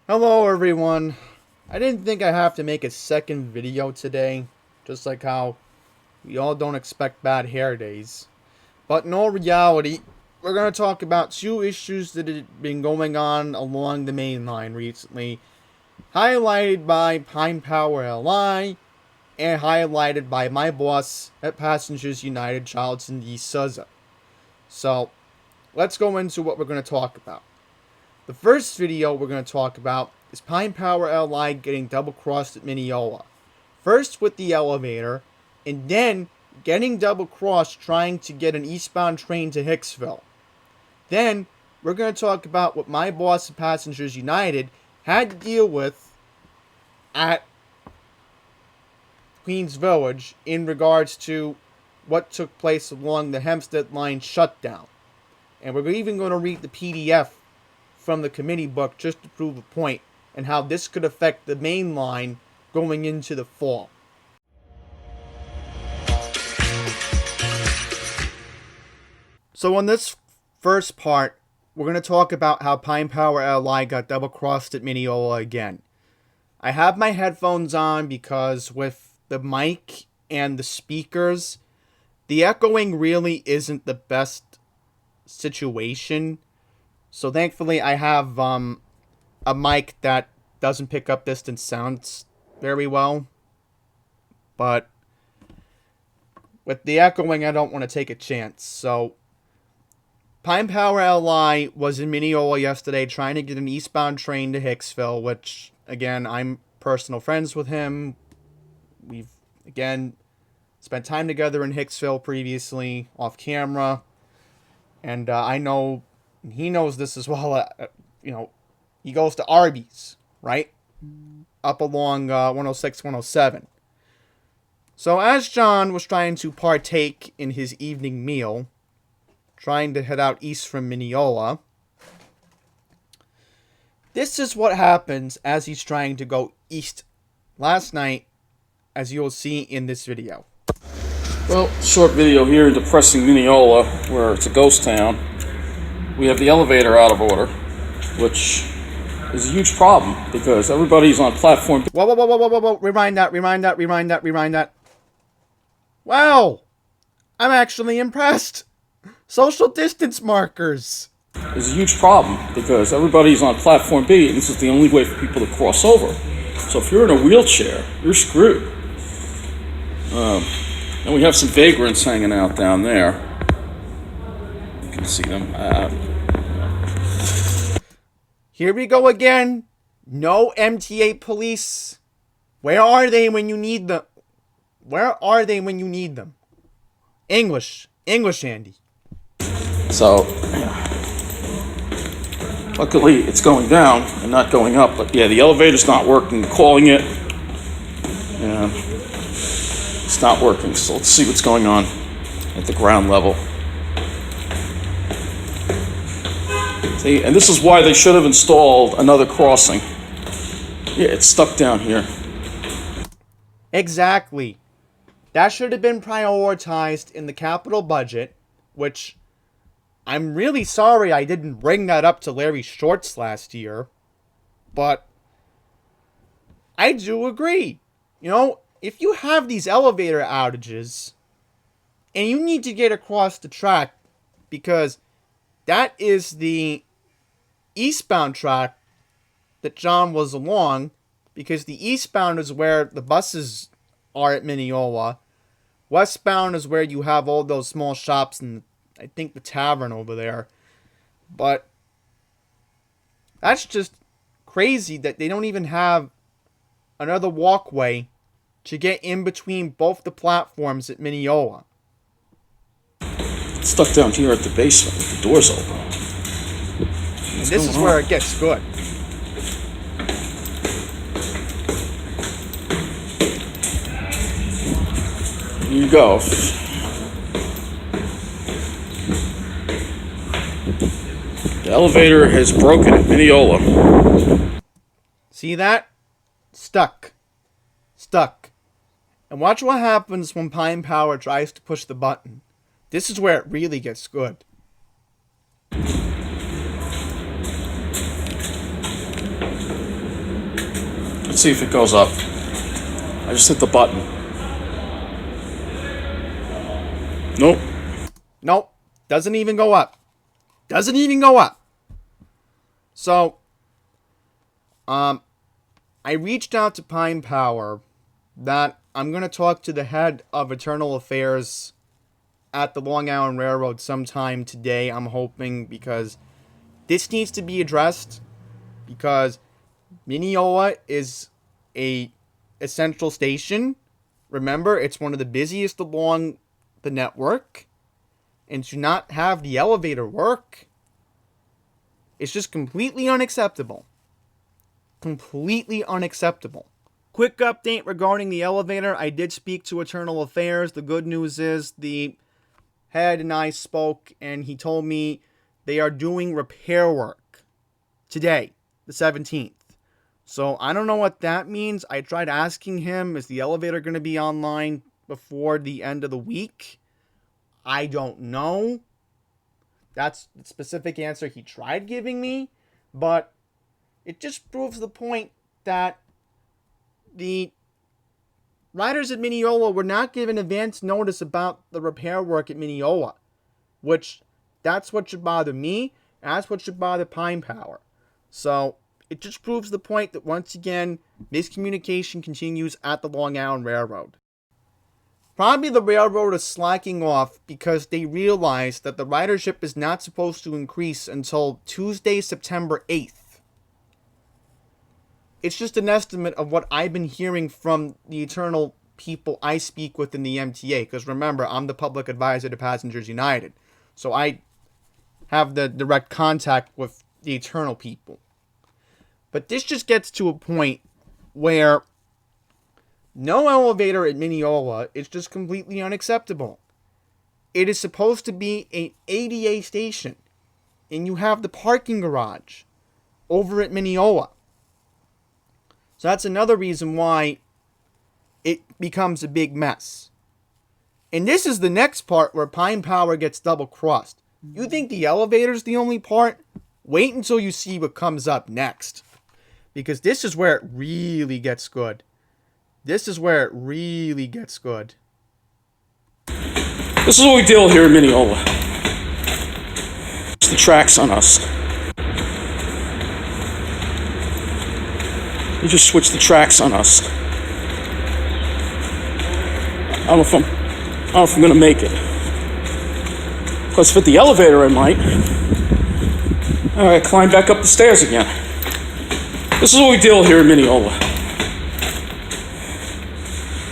Hello everyone. I didn't think I'd have to make a second video today, just like how we all don't expect bad hair days. But in all reality, we're going to talk about two issues that have been going on along the main line recently, highlighted by Pine Power LI and highlighted by my boss at Passengers United, Charlton D. Souza. So, let's go into what we're going to talk about. The first video we're going to talk about is Pine Power LI getting double-crossed at Mineola. First with the elevator, and then getting double-crossed trying to get an eastbound train to Hicksville. Then, we're going to talk about what my boss at Passengers United had to deal with at Queens Village in regards to what took place along the Hempstead line shutdown. And we're even going to read the PDF from the committee book just to prove a point and how this could affect the main line going into the fall. So on this first part, we're going to talk about how Pine Power LI got double-crossed at Mineola again. I have my headphones on because with the mic and the speakers, the echoing really isn't the best situation. So thankfully I have a mic that doesn't pick up distant sounds very well. But with the echoing, I don't want to take a chance. So Pine Power LI was in Mineola yesterday trying to get an eastbound train to Hicksville, which, again, I'm personal friends with him. We've, again, spent time together in Hicksville previously, off camera. And I know he knows this as well. He goes to Arby's, right? Up along 106, 107. So as John was trying to partake in his evening meal, trying to head out east from Mineola, this is what happens as he's trying to go east last night, as you'll see in this video. Well, short video here in depressing Mineola, where it's a ghost town. We have the elevator out of order, which is a huge problem because everybody's on platform. Whoa. Rewind that. Wow. I'm actually impressed. Social distance markers. Is a huge problem because everybody's on platform B, and this is the only way for people to cross over. So if you're in a wheelchair, you're screwed. And we have some vagrants hanging out down there. You can see them. Here we go again. No MTA police. Where are they when you need them? English, Andy. So, luckily it's going down and not going up. But yeah, the elevator's not working. Calling it. Yeah. It's not working, so let's see what's going on at the ground level. See, and this is why they should have installed another crossing. Yeah, it's stuck down here. Exactly. That should have been prioritized in the capital budget, which I'm really sorry I didn't bring that up to Larry Shorts last year, but I do agree. If you have these elevator outages and you need to get across the track because that is the eastbound track that John was along, because the eastbound is where the buses are at Mineola. Westbound is where you have all those small shops and I think the tavern over there. But that's just crazy that they don't even have another walkway to get in between both the platforms at Mineola. It's stuck down here at the basement with the doors open. And this is where it gets good. Here you go. The elevator has broken at Mineola. See that? Stuck. And watch what happens when Pine Power tries to push the button. This is where it really gets good. Let's see if it goes up. I just hit the button. Nope. Nope. Doesn't even go up. Doesn't even go up. So, I reached out to Pine Power that I'm going to talk to the head of Internal Affairs at the Long Island Railroad sometime today, I'm hoping, because this needs to be addressed, because Mineola is a essential station. Remember, it's one of the busiest along the network, and to not have the elevator work, it's just completely unacceptable. Completely unacceptable. Quick update regarding the elevator. I did speak to Internal Affairs. The good news is the head and I spoke, and he told me they are doing repair work today, the 17th. So I don't know what that means. I tried asking him, is the elevator going to be online before the end of the week? I don't know. That's the specific answer he tried giving me, but it just proves the point that the riders at Mineola were not given advance notice about the repair work at Mineola, which that's what should bother me, and that's what should bother Pine Power. So it just proves the point that once again, miscommunication continues at the Long Island Railroad. Probably the railroad is slacking off because they realize that the ridership is not supposed to increase until Tuesday, September 8th. It's just an estimate of what I've been hearing from the eternal people I speak with in the MTA. Because remember, I'm the public advisor to Passengers United. So I have the direct contact with the eternal people. But this just gets to a point where no elevator at Mineola is just completely unacceptable. It is supposed to be an ADA station. And you have the parking garage over at Mineola. So that's another reason why it becomes a big mess. And this is the next part where Pine Power gets double-crossed. You think the elevator's the only part? Wait until you see what comes up next. Because this is where it really gets good. This is where it really gets good. This is what we deal here in Mineola. It's the tracks on us. You just switch the tracks on us. I don't know if I'm gonna make it. Plus, if at the elevator, I might. All right, climb back up the stairs again. This is what we deal here in Mineola.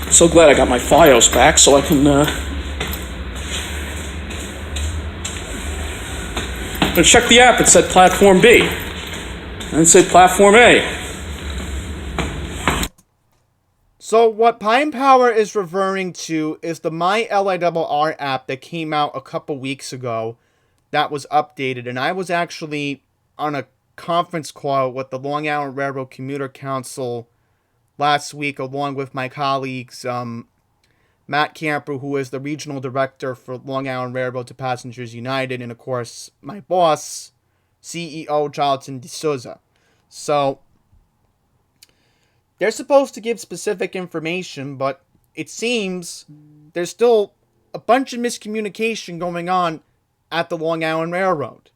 So glad I got my FiOS back so I can, I'm gonna check the app. It said Platform B. And it said Platform A. So what Pine Power is referring to is the My LIRR app that came out a couple weeks ago that was updated. And I was actually on a conference call with the Long Island Railroad Commuter Council last week, along with my colleagues, Matt Camper, who is the regional director for Long Island Railroad to Passengers United, and of course, my boss, CEO Jonathan D'Souza. So they're supposed to give specific information, but it seems there's still a bunch of miscommunication going on at the Long Island Railroad.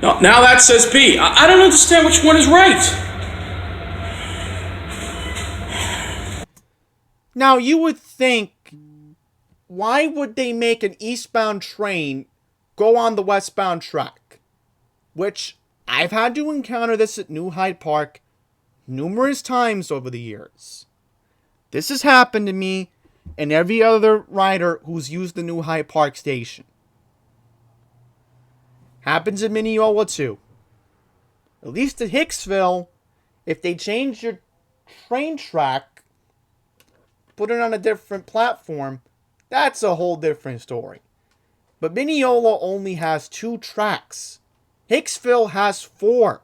No, now that says B. I don't understand which one is right. Now, you would think, why would they make an eastbound train go on the westbound track? Which I've had to encounter this at New Hyde Park numerous times over the years. This has happened to me and every other rider who's used the New Hyde Park station. Happens in Mineola too. At least at Hicksville, if they change your train track, put it on a different platform, that's a whole different story. But Mineola only has 2 tracks. Hicksville has 4.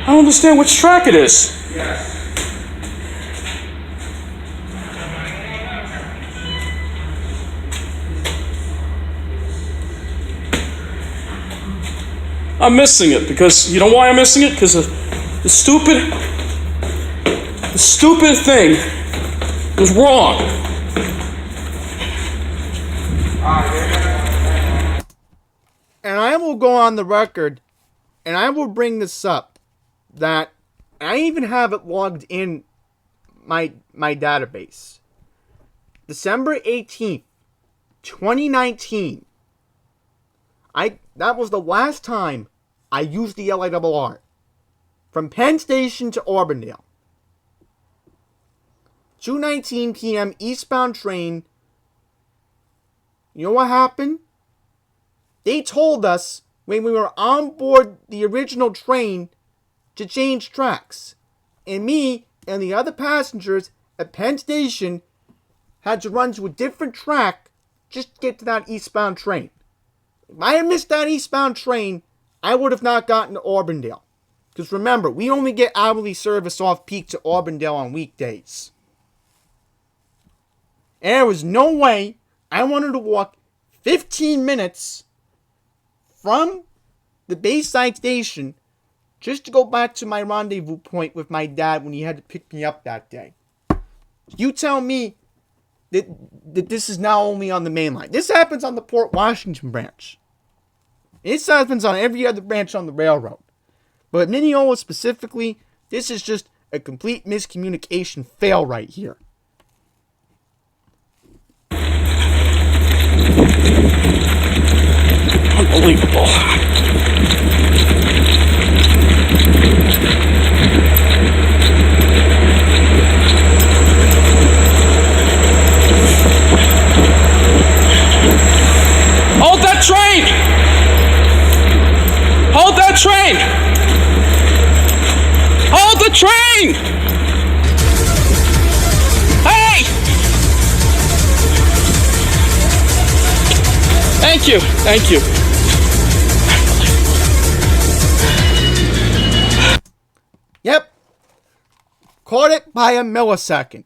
I don't understand which track it is. I'm missing it because, you know why I'm missing it? Because the stupid thing was wrong. And I will go on the record, and I will bring this up, that I even have it logged in my database. December 18th, 2019. That was the last time I used the LIRR. From Penn Station to Auburndale. 2:19 p.m. eastbound train. You know what happened? They told us when we were on board the original train to change tracks. And me and the other passengers at Penn Station had to run to a different track just to get to that eastbound train. If I had missed that eastbound train, I would have not gotten to Auburndale. Because remember, we only get hourly service off-peak to Auburndale on weekdays. And there was no way I wanted to walk 15 minutes from the Bayside station just to go back to my rendezvous point with my dad when he had to pick me up that day. You tell me that this is now only on the main line. This happens on the Port Washington branch. This happens on every other branch on the railroad. But Mineola specifically, this is just a complete miscommunication fail right here. Unbelievable. Hold that train! Hold that train! Hold the train! Hey! Thank you, thank you. Yep. Caught it by a millisecond.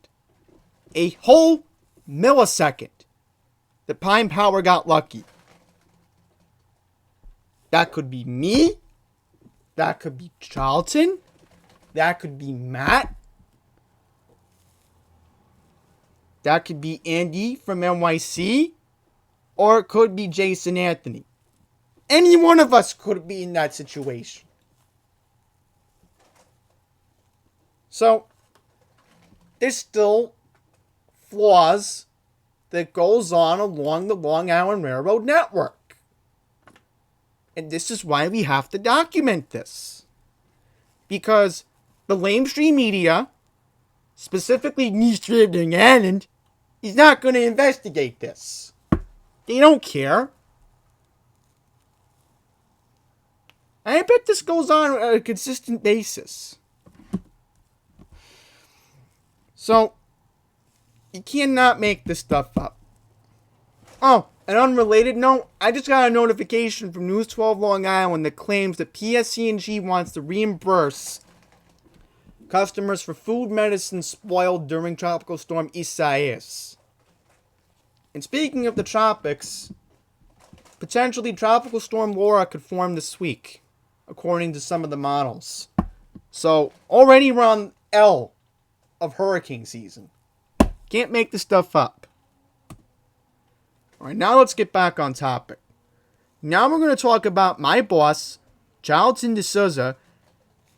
A whole millisecond. The Pine Power got lucky. That could be me. That could be Charlton. That could be Matt. That could be Andy from NYC. Or it could be Jason Anthony. Any one of us could be in that situation. So, there's still flaws that goes on along the Long Island Railroad network. And this is why we have to document this. Because the lamestream media, specifically News Long Island, is not going to investigate this. They don't care. I bet this goes on a consistent basis. So, you cannot make this stuff up. Oh, an unrelated note, I just got a notification from News 12 Long Island that claims that PSC&G wants to reimburse customers for food medicine spoiled during Tropical Storm Isaias. And speaking of the tropics, potentially Tropical Storm Laura could form this week, according to some of the models. So, already we're on L of hurricane season. Can't make this stuff up. Alright, now let's get back on topic. Now we're going to talk about my boss, Charlton D'Souza,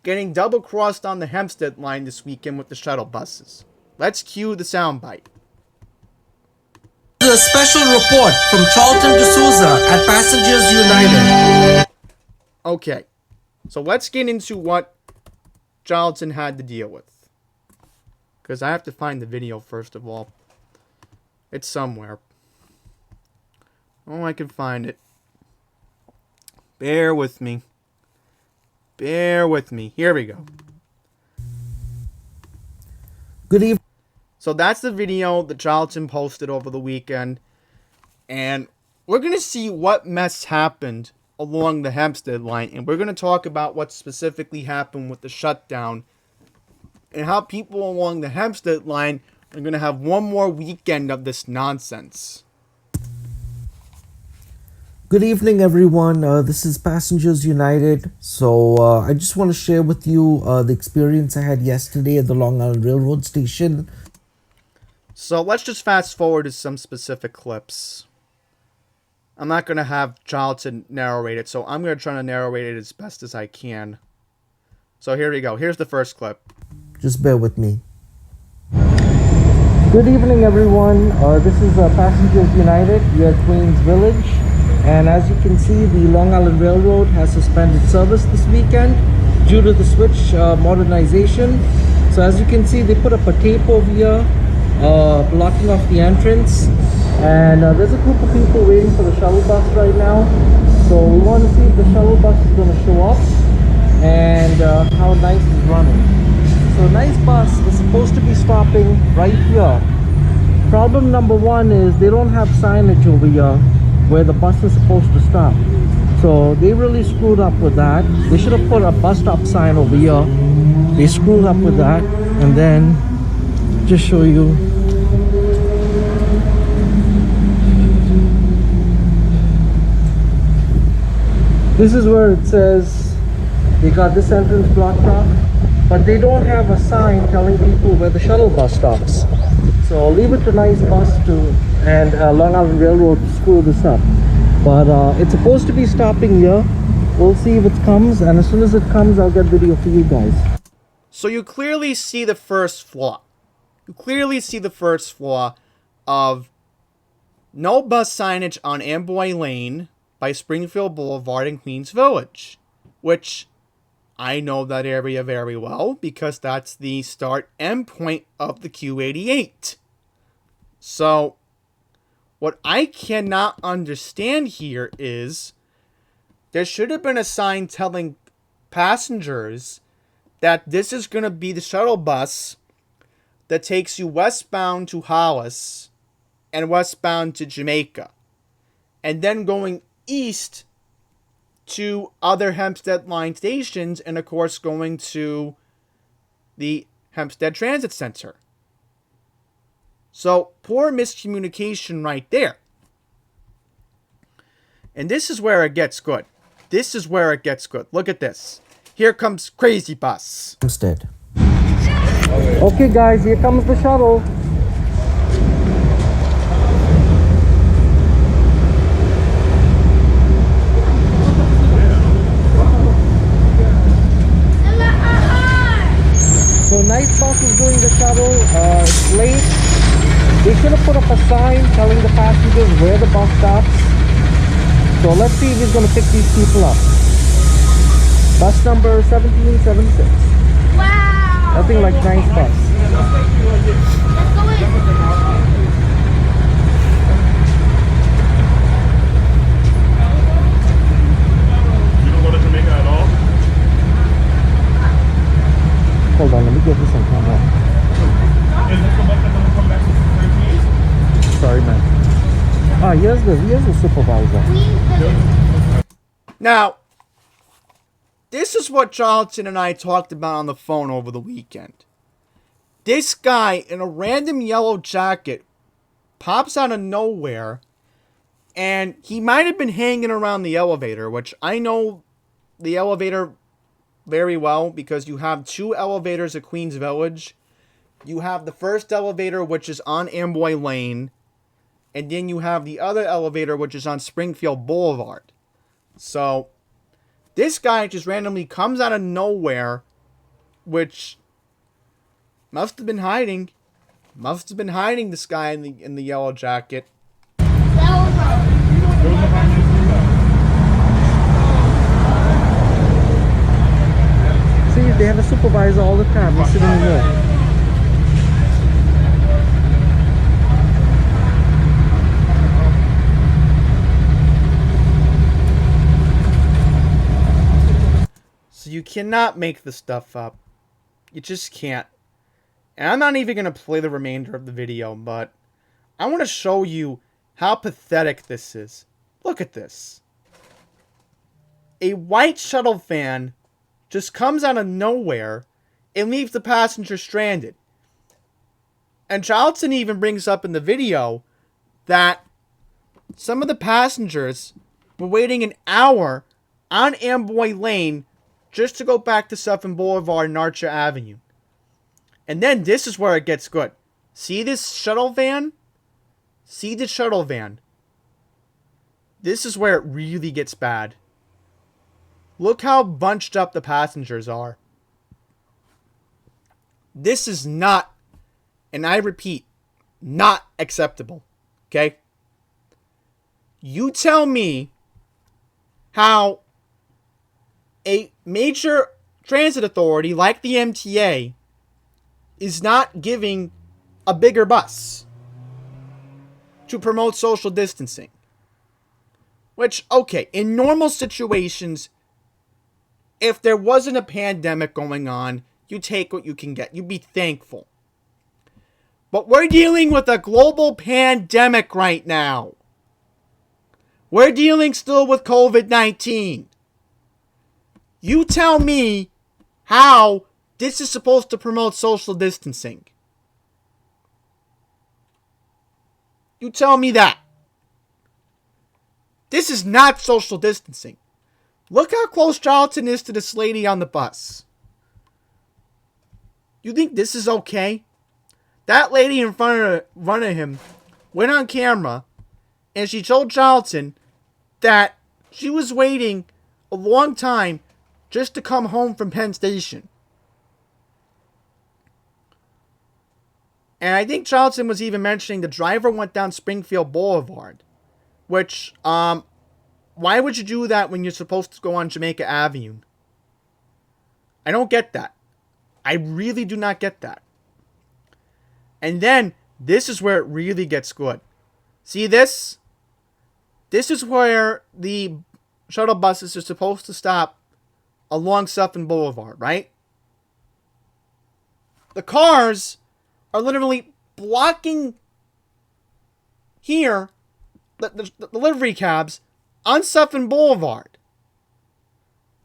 getting double-crossed on the Hempstead line this weekend with the shuttle buses. Let's cue the soundbite. This is a special report from Charlton D'Souza at Passengers United. Okay, so let's get into what Charlton had to deal with. Because I have to find the video first of all. It's somewhere. Oh, I can find it. Bear with me. Bear with me. Here we go. Good evening. So that's the video that Charlton posted over the weekend. And we're going to see what mess happened along the Hempstead line, and we're going to talk about what specifically happened with the shutdown and how people along the Hempstead line are going to have one more weekend of this nonsense. Good evening, everyone. This is Passengers United. So I just want to share with you the experience I had yesterday at the Long Island Railroad station. So let's just fast forward to some specific clips. I'm not going to have Charlton narrate it, so I'm going to try to narrate it as best as I can. So here we go. Here's the first clip. Just bear with me. Good evening, everyone. This is Passengers United. We are at Queens Village. And as you can see, the Long Island Railroad has suspended service this weekend due to the switch modernization. So as you can see, they put up a tape over here blocking off the entrance. And there's a group of people waiting for the shuttle bus right now. So we want to see if the shuttle bus is going to show up and how nice is running. So Nice Bus is supposed to be stopping right here. Problem number one is they don't have signage over here where the bus is supposed to stop. So they really screwed up with that. They should have put a bus stop sign over here. They screwed up with that. And then just show you. This is where it says they got this entrance blocked off, but they don't have a sign telling people where the shuttle bus stops. So I'll leave it to Nice Bus and Long Island Railroad to screw this up. But it's supposed to be stopping here. We'll see if it comes, and as soon as it comes, I'll get video for you guys. So you clearly see the first flaw. You clearly see the first flaw of no bus signage on Amboy Lane by Springfield Boulevard in Queens Village, which I know that area very well because that's the start end point of the Q88. So what I cannot understand here is there should have been a sign telling passengers that this is going to be the shuttle bus that takes you westbound to Hollis and westbound to Jamaica, and then going east to other Hempstead line stations, and of course going to the Hempstead Transit Center. So, poor miscommunication right there. And this is where it gets good. This is where it gets good. Look at this. Here comes Crazy Bus. Hempstead. Okay guys, here comes the shuttle. So Nice Bus is doing the shuttle. It's late. They should have put up a sign telling the passengers where the bus stops. So let's see if he's going to pick these people up. Bus number 1776. Wow! Nothing like Nice Bus. Let's go in. You don't go to Jamaica at all? Hold on, let me get this on camera. Is this the bus that's going to come back to 13? Sorry, man. Ah, here's the supervisor. Now, this is what Charlton and I talked about on the phone over the weekend. This guy in a random yellow jacket pops out of nowhere, and he might have been hanging around the elevator, which I know the elevator very well because you have two elevators at Queens Village. You have the first elevator, which is on Amboy Lane, and then you have the other elevator, which is on Springfield Boulevard. So this guy just randomly comes out of nowhere, which must have been hiding. Must have been hiding this guy in the yellow jacket. See, they have a supervisor all the time. He's sitting there. So you cannot make this stuff up. You just can't. And I'm not even going to play the remainder of the video, but I want to show you how pathetic this is. Look at this. a white shuttle van just comes out of nowhere and leaves the passenger stranded. And Charlton even brings up in the video that some of the passengers were waiting an hour on Amboy Lane just to go back to Suffolk Boulevard and Archer Avenue. And then this is where it gets good. See this shuttle van? See the shuttle van? This is where it really gets bad. Look how bunched up the passengers are. This is not, and I repeat, not acceptable. Okay? You tell me how a major transit authority like the MTA is not giving a bigger bus to promote social distancing. Which, okay, in normal situations, if there wasn't a pandemic going on, you take what you can get. You'd be thankful. But we're dealing with a global pandemic right now. We're dealing still with COVID-19. You tell me how this is supposed to promote social distancing. You tell me that. This is not social distancing. Look how close Charlton is to this lady on the bus. You think this is okay? That lady in front of him went on camera and she told Charlton that she was waiting a long time just to come home from Penn Station. And I think Charlton was even mentioning the driver went down Springfield Boulevard. Which, why would you do that when you're supposed to go on Jamaica Avenue? I don't get that. I really do not get that. And then, this is where it really gets good. See this? This is where the shuttle buses are supposed to stop along Suffolk Boulevard, right? The cars are literally blocking here the livery cabs on Suffolk Boulevard.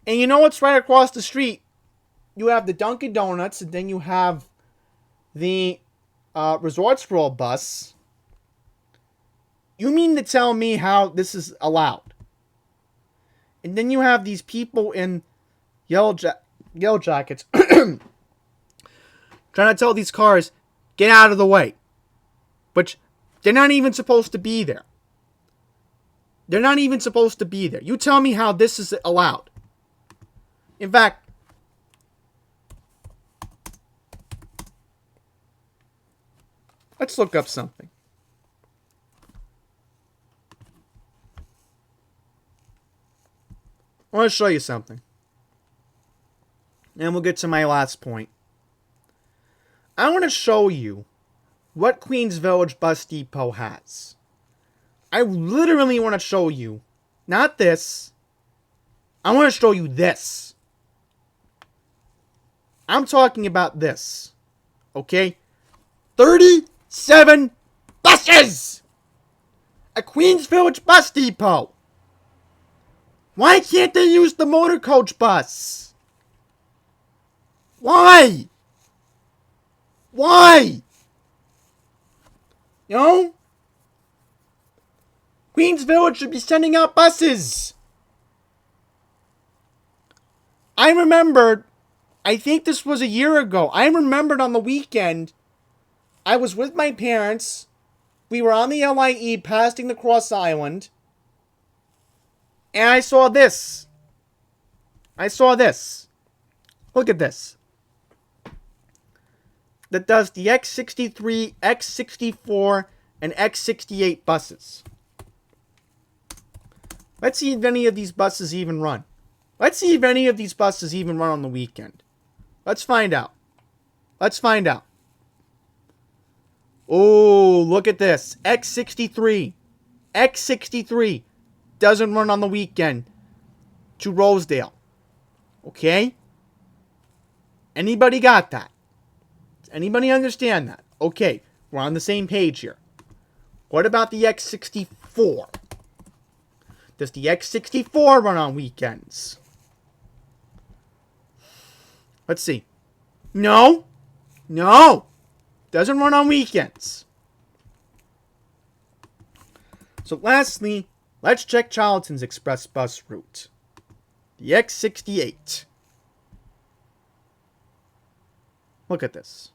And you know what's right across the street? You have the Dunkin' Donuts, and then you have the Resorts World bus. You mean to tell me how this is allowed? And then you have these people in yellow jackets trying to tell these cars, get out of the way. Which, they're not even supposed to be there. They're not even supposed to be there. You tell me how this is allowed. In fact, let's look up something. I want to show you something. And we'll get to my last point. I want to show you what Queens Village Bus Depot has. I literally want to show you, not this. I want to show you this. I'm talking about this. Okay? 37 buses! At Queens Village Bus Depot. Why can't they use the motor coach bus? Why? Why? You know? Queens Village should be sending out buses. I remembered, I think this was a year ago. I remembered on the weekend, I was with my parents. We were on the LIE passing the Cross Island. And I saw this. Look at this. That does the X63, X64, and X68 buses. Let's see if any of these buses even run. Let's see if any of these buses even run on the weekend. Let's find out. Oh, look at this. X63. X63 doesn't run on the weekend to Rosedale. Okay? Anybody got that? Does anybody understand that? Okay, we're on the same page here. What about the X64? Does the X64 run on weekends? Let's see. No. No. Doesn't run on weekends. So lastly, let's check Charlton's express bus route. The X68. Look at this.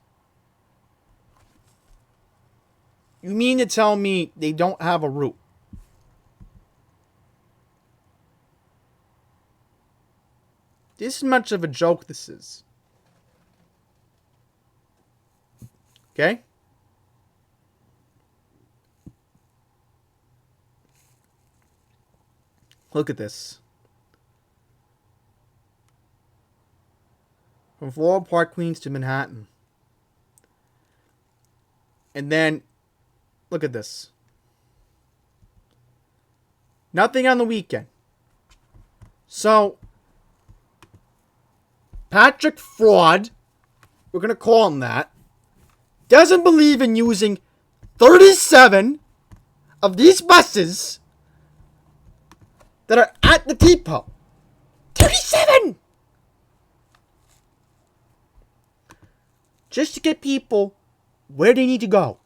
You mean to tell me they don't have a route? This is much of a joke, this is. Okay? Look at this. From Floral Park, Queens to Manhattan. And then, look at this. Nothing on the weekend. So, Patrick Fraud, we're going to call him that, doesn't believe in using 37 of these buses that are at the depot. 37! Just to get people where they need to go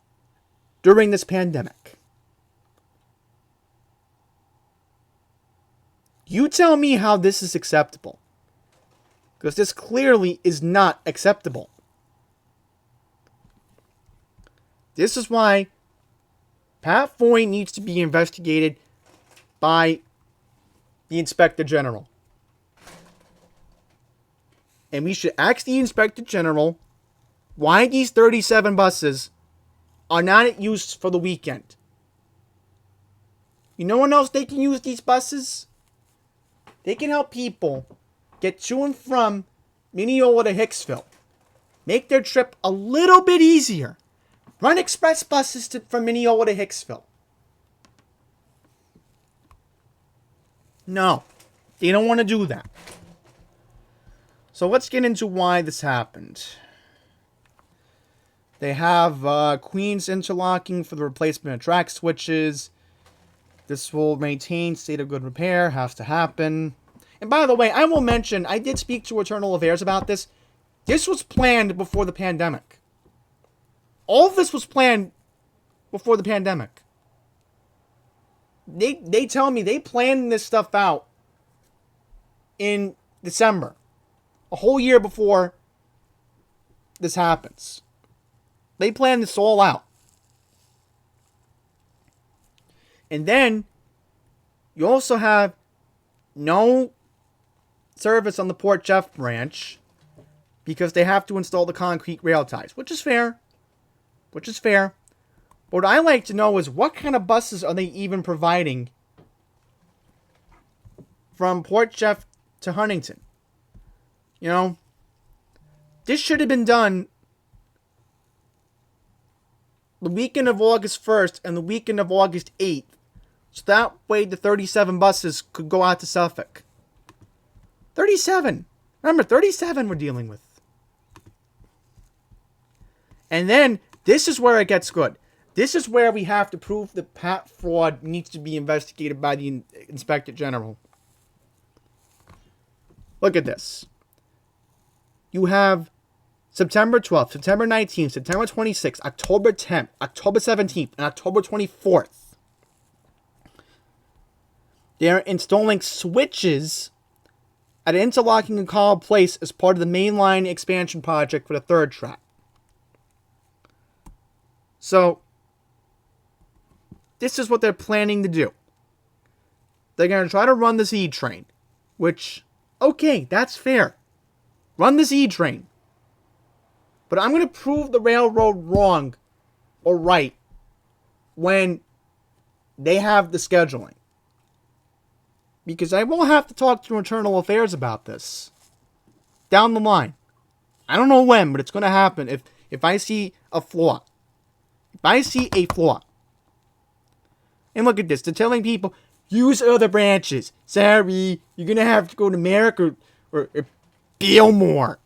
during this pandemic. You tell me how this is acceptable. Because this clearly is not acceptable. This is why Pat Foy needs to be investigated by the Inspector General. And we should ask the Inspector General why these 37 buses are not used for the weekend. You know what else they can use these buses? They can help people get to and from Mineola to Hicksville. Make their trip a little bit easier. Run express buses from Mineola to Hicksville. No, they don't want to do that. So let's get into why this happened. They have Queens interlocking for the replacement of track switches. This will maintain state of good repair. Has to happen. And by the way, I will mention, I did speak to Internal Affairs about this. This was planned before the pandemic. All of this was planned before the pandemic. They tell me they planned this stuff out in December. A whole year before this happens. They planned this all out. And then you also have no service on the Port Jeff branch because they have to install the concrete rail ties, which is fair. Which is fair. But what I like to know is what kind of buses are they even providing from Port Jeff to Huntington? You know, this should have been done the weekend of August 1st and the weekend of August 8th. So that way the 37 buses could go out to Suffolk. 37. Remember, 37 we're dealing with. And then, this is where it gets good. This is where we have to prove that Pat Fraud needs to be investigated by the Inspector General. Look at this. You have September 12th, September 19th, September 26th, October 10th, October 17th, and October 24th. They're installing switches at Interlocking and College Place as part of the mainline expansion project for the third track. So, this is what they're planning to do. They're going to try to run this E train, which, okay, that's fair. Run this E train. But I'm going to prove the railroad wrong or right when they have the scheduling. Because I will have to talk to Internal Affairs about this down the line. I don't know when, but it's going to happen if I see a flaw. If I see a flaw. And look at this. They're telling people, use other branches. Sorry, you're going to have to go to Merrick or Billmore.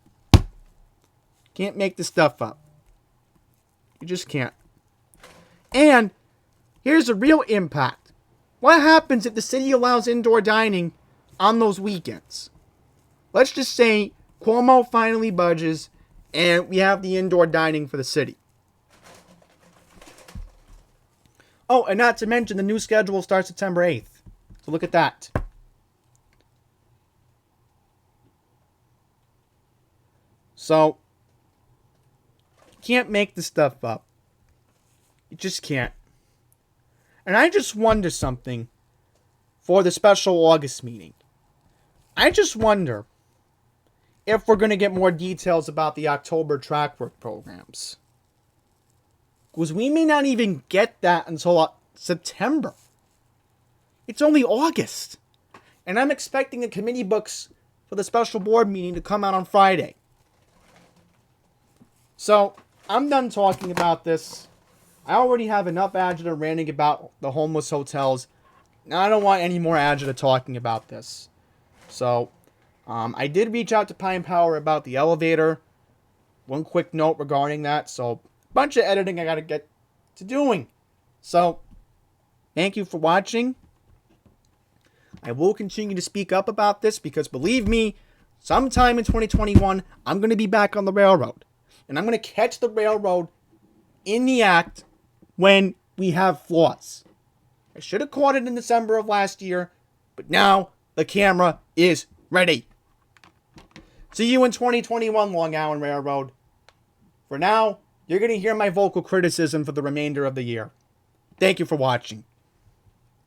Can't make this stuff up. You just can't. And here's a real impact. What happens if the city allows indoor dining on those weekends? Let's just say Cuomo finally budges and we have the indoor dining for the city. Oh, and not to mention the new schedule starts September 8th. So look at that. So, you can't make this stuff up. You just can't. And I just wonder something for the special August meeting. I just wonder if we're going to get more details about the October track work programs. Because we may not even get that until September. It's only August. And I'm expecting the committee books for the special board meeting to come out on Friday. So, I'm done talking about this. I already have enough agita ranting about the homeless hotels. Now I don't want any more agita talking about this. So, I did reach out to Pine Power about the elevator. One quick note regarding that. So, bunch of editing I gotta get to doing. So, thank you for watching. I will continue to speak up about this because believe me, sometime in 2021, I'm going to be back on the railroad. And I'm going to catch the railroad in the act when we have flaws. I should have caught it in December of last year, but now the camera is ready. See you in 2021, Long Island Railroad. For now, you're going to hear my vocal criticism for the remainder of the year. Thank you for watching.